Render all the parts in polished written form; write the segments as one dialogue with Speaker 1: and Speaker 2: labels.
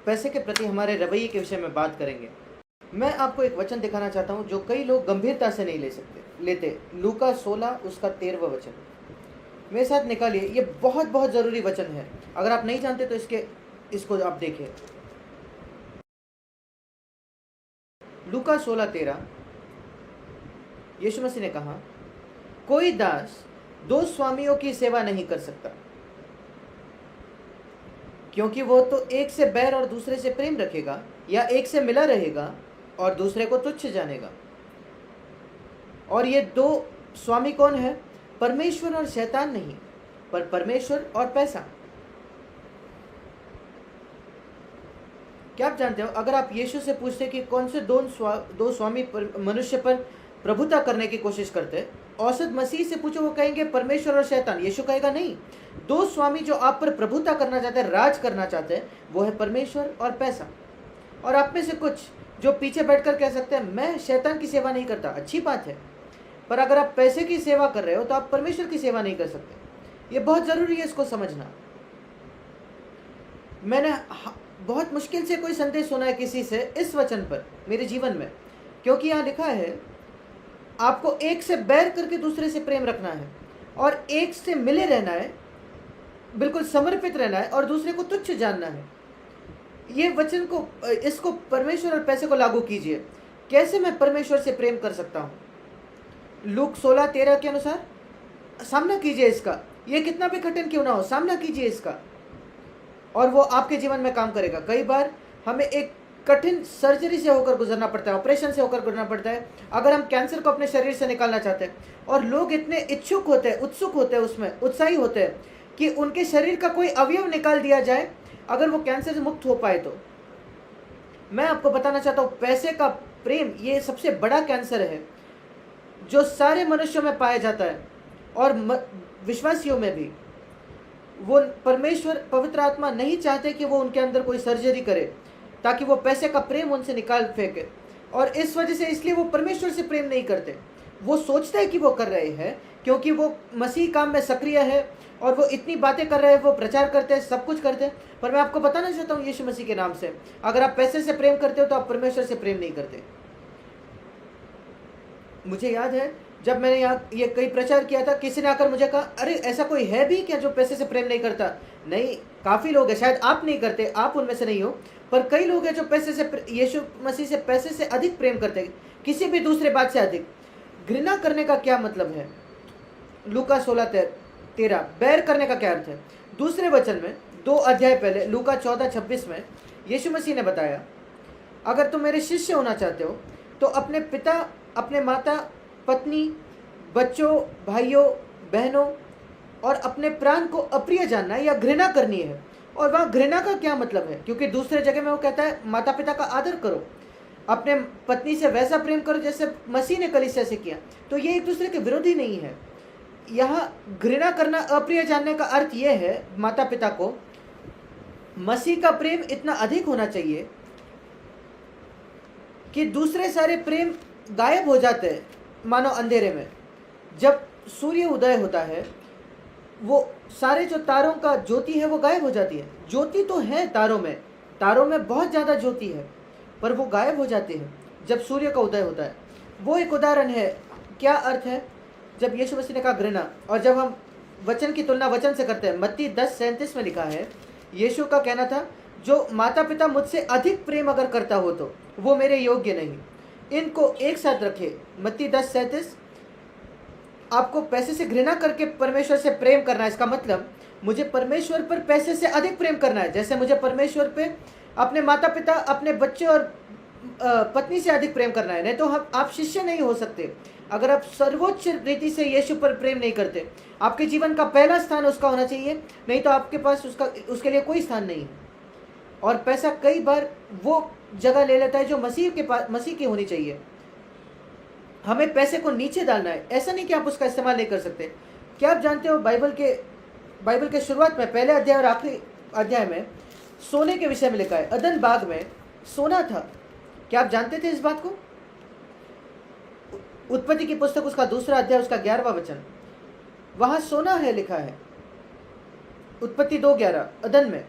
Speaker 1: पैसे के प्रति हमारे रवैये के विषय में बात करेंगे। मैं आपको एक वचन दिखाना चाहता हूँ जो कई लोग गंभीरता से नहीं लेते। लूका 16 उसका 13वां वचन मेरे साथ निकालिए। ये बहुत बहुत ज़रूरी वचन है। अगर आप नहीं जानते तो इसको आप देखिए। लूका 16:13 यीशु मसीह ने कहा, कोई दास दो स्वामियों की सेवा नहीं कर सकता, क्योंकि वो तो एक से बैर और दूसरे से प्रेम रखेगा, या एक से मिला रहेगा और दूसरे को तुच्छ जानेगा। और ये दो स्वामी कौन है? परमेश्वर और शैतान नहीं, पर परमेश्वर और पैसा। क्या आप जानते हो, अगर आप यीशु से पूछते कि कौन से दो स्वामी मनुष्य पर प्रभुता करने की कोशिश करते हैं, औसत मसीह से पूछो, वो कहेंगे परमेश्वर और शैतान। यीशु कहेगा नहीं, दो स्वामी जो आप पर प्रभुता करना चाहते हैं, राज करना चाहते हैं, वो है परमेश्वर और पैसा। और आप में से कुछ जो पीछे बैठकर कह सकते हैं मैं शैतान की सेवा नहीं करता, अच्छी बात है, पर अगर आप पैसे की सेवा कर रहे हो तो आप परमेश्वर की सेवा नहीं कर सकते। ये बहुत ज़रूरी है इसको समझना। मैंने बहुत मुश्किल से कोई संदेश सुना है किसी से इस वचन पर मेरे जीवन में, क्योंकि यहाँ लिखा है आपको एक से बैर करके दूसरे से प्रेम रखना है, और एक से मिले रहना है, बिल्कुल समर्पित रहना है, और दूसरे को तुच्छ जानना है। ये वचन को, इसको परमेश्वर और पैसे को लागू कीजिए। कैसे मैं परमेश्वर से प्रेम कर सकता हूँ? लूक 16:13 के अनुसार सामना कीजिए इसका। ये कितना भी कठिन क्यों ना हो, सामना कीजिए इसका, और वो आपके जीवन में काम करेगा। कई बार हमें एक कठिन सर्जरी से होकर गुजरना पड़ता है, ऑपरेशन से होकर गुजरना पड़ता है, अगर हम कैंसर को अपने शरीर से निकालना चाहते हैं। और लोग इतने इच्छुक होते हैं, उत्सुक होते हैं, उसमें उत्साही होते हैं कि उनके शरीर का कोई अवयव निकाल दिया जाए अगर वो कैंसर से मुक्त हो पाए तो। मैं आपको बताना चाहता हूँ, पैसे का प्रेम ये सबसे बड़ा कैंसर है जो सारे मनुष्यों में पाया जाता है, और विश्वासियों में भी। वो परमेश्वर पवित्र आत्मा नहीं चाहते कि वो उनके अंदर कोई सर्जरी करे ताकि वो पैसे का प्रेम उनसे निकाल फेंके, और इस वजह से इसलिए वो परमेश्वर से प्रेम नहीं करते। वो सोचते हैं कि वो कर रहे हैं क्योंकि वो मसीह काम में सक्रिय है और वो इतनी बातें कर रहे हैं, वो प्रचार करते हैं, सब कुछ करते हैं। पर मैं आपको बताना चाहता हूँ यीशु मसीह के नाम से, अगर आप पैसे से प्रेम करते हो तो आप परमेश्वर से प्रेम नहीं करते। मुझे याद है जब मैंने यहाँ ये कई प्रचार किया था, किसी ने आकर मुझे कहा, अरे ऐसा कोई है भी क्या जो पैसे से प्रेम नहीं करता? नहीं, काफ़ी लोग हैं, शायद आप नहीं करते, आप उनमें से नहीं हो, पर कई लोग हैं जो पैसे से, यीशु मसीह से पैसे से अधिक प्रेम करते हैं, किसी भी दूसरे बात से अधिक। घृणा करने का क्या मतलब है? लूका 16:13 बैर करने का क्या अर्थ है? दूसरे वचन में 2 अध्याय पहले लूका 14:26 में यीशु मसीह ने बताया, अगर तुम मेरे शिष्य होना चाहते हो तो अपने पिता, अपने माता, पत्नी, बच्चों, भाइयों, बहनों और अपने प्राण को अप्रिय जानना है या घृणा करनी है। और वहाँ घृणा का क्या मतलब है? क्योंकि दूसरे जगह में वो कहता है माता पिता का आदर करो, अपने पत्नी से वैसा प्रेम करो जैसे मसीह ने कलीसिया से किया। तो ये एक दूसरे के विरोधी नहीं है। यहाँ घृणा करना, अप्रिय जानने का अर्थ ये है, माता पिता को मसीह का प्रेम इतना अधिक होना चाहिए कि दूसरे सारे प्रेम गायब हो जाते हैं, मानो अंधेरे में। जब सूर्य उदय होता है, वो सारे जो तारों का ज्योति है वो गायब हो जाती है। ज्योति तो है तारों में बहुत ज़्यादा ज्योति है, पर वो गायब हो जाती है जब सूर्य का उदय होता है। वो एक उदाहरण है। क्या अर्थ है जब यीशु मसीह ने कहा घृणा? और जब हम वचन की तुलना वचन से करते हैं, मत्ती 10:37 में लिखा है, यीशु का कहना था, जो माता पिता मुझसे अधिक प्रेम अगर करता हो तो वो मेरे योग्य नहीं। इनको एक साथ रखे, मत्ती 10:37। आपको पैसे से घृणा करके परमेश्वर से प्रेम करना है, इसका मतलब मुझे परमेश्वर पर पैसे से अधिक प्रेम करना है, जैसे मुझे परमेश्वर पे अपने माता पिता, अपने बच्चे और पत्नी से अधिक प्रेम करना है। नहीं तो आप शिष्य नहीं हो सकते अगर आप सर्वोच्च रीति से यीशु पर प्रेम नहीं करते। आपके जीवन का पहला स्थान उसका होना चाहिए, नहीं तो आपके पास उसके लिए कोई स्थान नहीं है। और पैसा कई बार वो जगह ले लेता है जो मसीह की होनी चाहिए। हमें पैसे को नीचे डालना है, ऐसा नहीं कि आप उसका इस्तेमाल नहीं कर सकते। क्या आप जानते हो बाइबल के शुरुआत में पहले अध्याय और आखिरी अध्याय में सोने के विषय में लिखा है। अदन बाग में सोना था। क्या आप जानते थे इस बात को? उत्पत्ति की पुस्तक उसका 2 अध्याय उसका 11वां वचन, वहां सोना है लिखा है। उत्पत्ति 2:11 अदन में।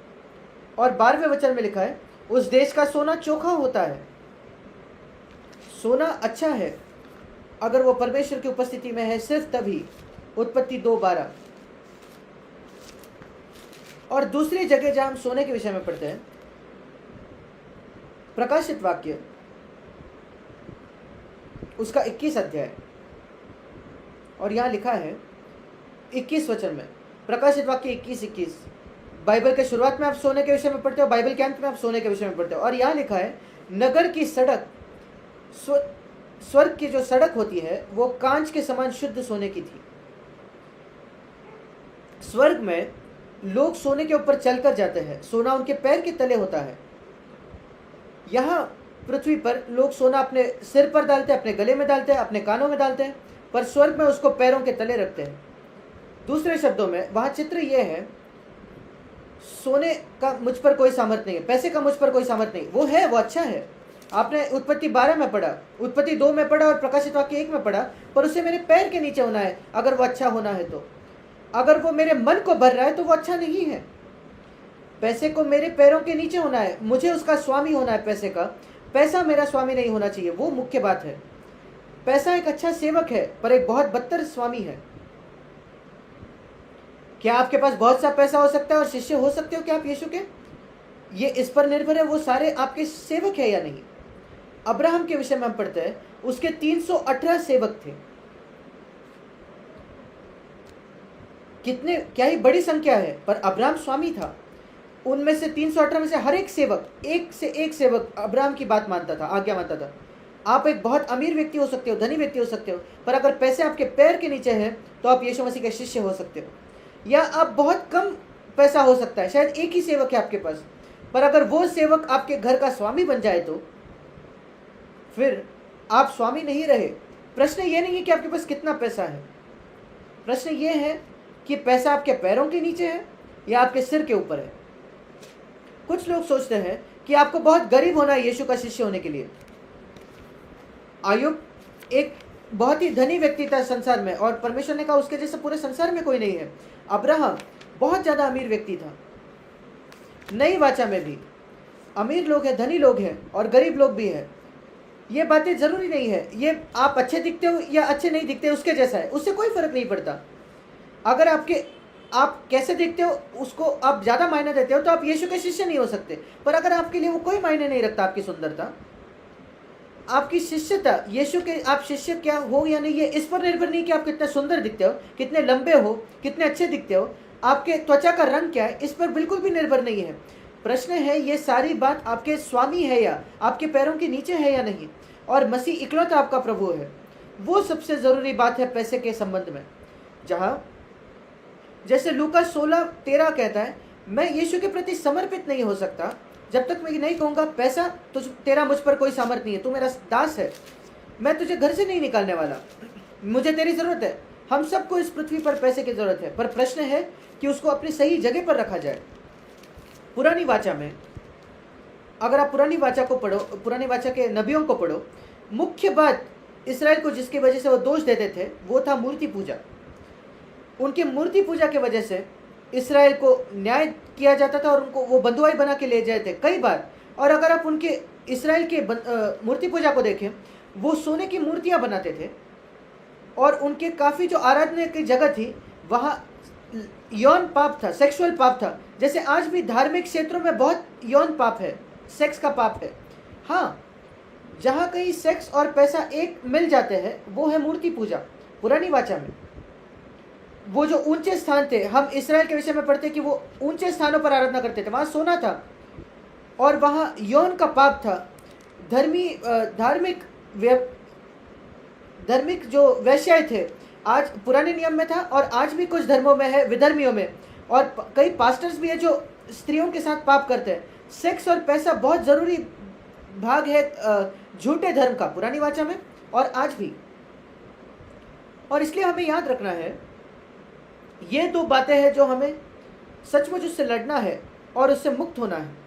Speaker 1: और 12वें वचन में लिखा है, उस देश का सोना चोखा होता है। सोना अच्छा है अगर वो परमेश्वर की उपस्थिति में है, सिर्फ तभी। उत्पत्ति 2:12। और दूसरी जगह जहां हम सोने के विषय में पढ़ते हैं, प्रकाशित वाक्य उसका 21 अध्याय, और यहां लिखा है 21 वचन में, प्रकाशित वाक्य 21:21। बाइबल के शुरुआत में आप सोने के विषय में पढ़ते हो, बाइबल के अंत में आप सोने के विषय में पढ़ते हो। और यहां लिखा है, नगर की सड़क, स्वर्ग की जो सड़क होती है वो कांच के समान शुद्ध सोने की थी। स्वर्ग में लोग सोने के ऊपर चलकर जाते हैं, सोना उनके पैर के तले होता है। यहाँ पृथ्वी पर लोग सोना अपने सिर पर डालते हैं, अपने गले में डालते हैं, अपने कानों में डालते हैं, पर स्वर्ग में उसको पैरों के तले रखते हैं। दूसरे शब्दों में वहाँ चित्र यह है, सोने का मुझ पर कोई सामर्थ नहीं है, पैसे का मुझ पर कोई सामर्थ नहीं। वो है, वो अच्छा है। आपने उत्पत्ति 12 में पढ़ा, उत्पत्ति 2 में पढ़ा और प्रकाशित वाक्य 1 में पढ़ा, पर उसे मेरे पैर के नीचे होना है अगर वो अच्छा होना है तो। अगर वो मेरे मन को भर रहा है तो वो अच्छा नहीं है। पैसे को मेरे पैरों के नीचे होना है, मुझे उसका स्वामी होना है पैसे का। पैसा मेरा स्वामी नहीं होना चाहिए, वो मुख्य बात है। पैसा एक अच्छा सेवक है पर एक बहुत बदतर स्वामी है। क्या आपके पास बहुत सा पैसा हो सकता है और शिष्य हो सकते हो क्या आप यीशु के? ये इस पर निर्भर है वो सारे आपके सेवक है या नहीं। अब्राहम के विषय में हम पढ़ते हैं, उसके 318 सेवक थे। कितने, क्या ही बड़ी संख्या है, पर अब्राहम स्वामी था। उनमें से 318 में से हर एक सेवक, एक से एक सेवक अब्राहम की बात मानता था, आज्ञा मानता था। आप एक बहुत अमीर व्यक्ति हो सकते हो, धनी व्यक्ति हो सकते हो, पर अगर पैसे आपके पैर के नीचे हैं तो आप यीशु मसीह के शिष्य हो सकते हो। या आप बहुत कम पैसा हो सकता है, शायद एक ही सेवक है आपके पास, पर अगर वो सेवक आपके घर का स्वामी बन जाए तो फिर आप स्वामी नहीं रहे। प्रश्न ये नहीं है कि आपके पास कितना पैसा है, प्रश्न ये है कि पैसा आपके पैरों के नीचे है या आपके सिर के ऊपर है। कुछ लोग सोचते हैं कि आपको बहुत गरीब होना है यीशु का शिष्य होने के लिए। आयुब एक बहुत ही धनी व्यक्ति था संसार में, और परमेश्वर ने कहा उसके जैसे पूरे संसार में कोई नहीं है। अब्राहम बहुत ज़्यादा अमीर व्यक्ति था। नई वाचा में भी अमीर लोग हैं, धनी लोग हैं और गरीब लोग भी हैं। ये बातें ज़रूरी नहीं है, ये आप अच्छे दिखते हो या अच्छे नहीं दिखते उसके जैसा है, उससे कोई फ़र्क नहीं पड़ता। अगर आप कैसे दिखते हो उसको आप ज़्यादा मायने देते हो तो आप यीशु के शिष्य नहीं हो सकते। पर अगर आपके लिए वो कोई मायने नहीं रखता, आपकी सुंदरता, आपकी शिष्यता, यीशु के आप शिष्य क्या हो या नहीं, ये इस पर निर्भर नहीं कि आप कितने सुंदर दिखते हो, कितने लंबे हो, कितने अच्छे दिखते हो, आपके त्वचा का रंग क्या है, इस पर बिल्कुल भी निर्भर नहीं है। प्रश्न है ये सारी बात आपके स्वामी है या आपके पैरों के नीचे है या नहीं, और मसीह इकलौता आपका प्रभु है। वो सबसे ज़रूरी बात है पैसे के संबंध में। जहाँ जैसे लूका 16:13 कहता है, मैं यीशु के प्रति समर्पित नहीं हो सकता जब तक मैं ये नहीं कहूँगा पैसा तेरा मुझ पर कोई सामर्थ नहीं है, तू मेरा दास है, मैं तुझे घर से नहीं निकालने वाला, मुझे तेरी ज़रूरत है। हम सबको इस पृथ्वी पर पैसे की ज़रूरत है, पर प्रश्न है कि उसको अपनी सही जगह पर रखा जाए। पुरानी वाचा में अगर आप पुरानी वाचा को पढ़ो, पुरानी वाचा के नबियों को पढ़ो, मुख्य बात इसराइल को जिसकी वजह से वो दोष देते थे वो था मूर्ति पूजा। उनकी मूर्ति पूजा की वजह से इसराइल को न्याय किया जाता था और उनको वो बंधुआई बना के ले जाए थे कई बार। और अगर आप उनके इसराइल के मूर्ति पूजा को देखें, वो सोने की मूर्तियां बनाते थे और उनके काफ़ी जो आराधना की जगह थी वहाँ यौन पाप था, सेक्सुअल पाप था। जैसे आज भी धार्मिक क्षेत्रों में बहुत यौन पाप है, सेक्स का पाप है। हाँ, जहाँ कहीं सेक्स और पैसा एक मिल जाते हैं वो है मूर्ति पूजा। पुरानी वाचा में वो जो ऊंचे स्थान थे, हम इसराइल के विषय में पढ़ते कि वो ऊंचे स्थानों पर आराधना करते थे, वहाँ सोना था और वहाँ यौन का पाप था। धार्मिक जो वैश्याय थे, आज पुराने नियम में था और आज भी कुछ धर्मों में है, विधर्मियों में, और कई पास्टर्स भी है जो स्त्रियों के साथ पाप करते हैं। सेक्स और पैसा बहुत ज़रूरी भाग है झूठे धर्म का, पुरानी वाचा में और आज भी। और इसलिए हमें याद रखना है ये दो बातें हैं जो हमें सचमुच उससे लड़ना है और उससे मुक्त होना है।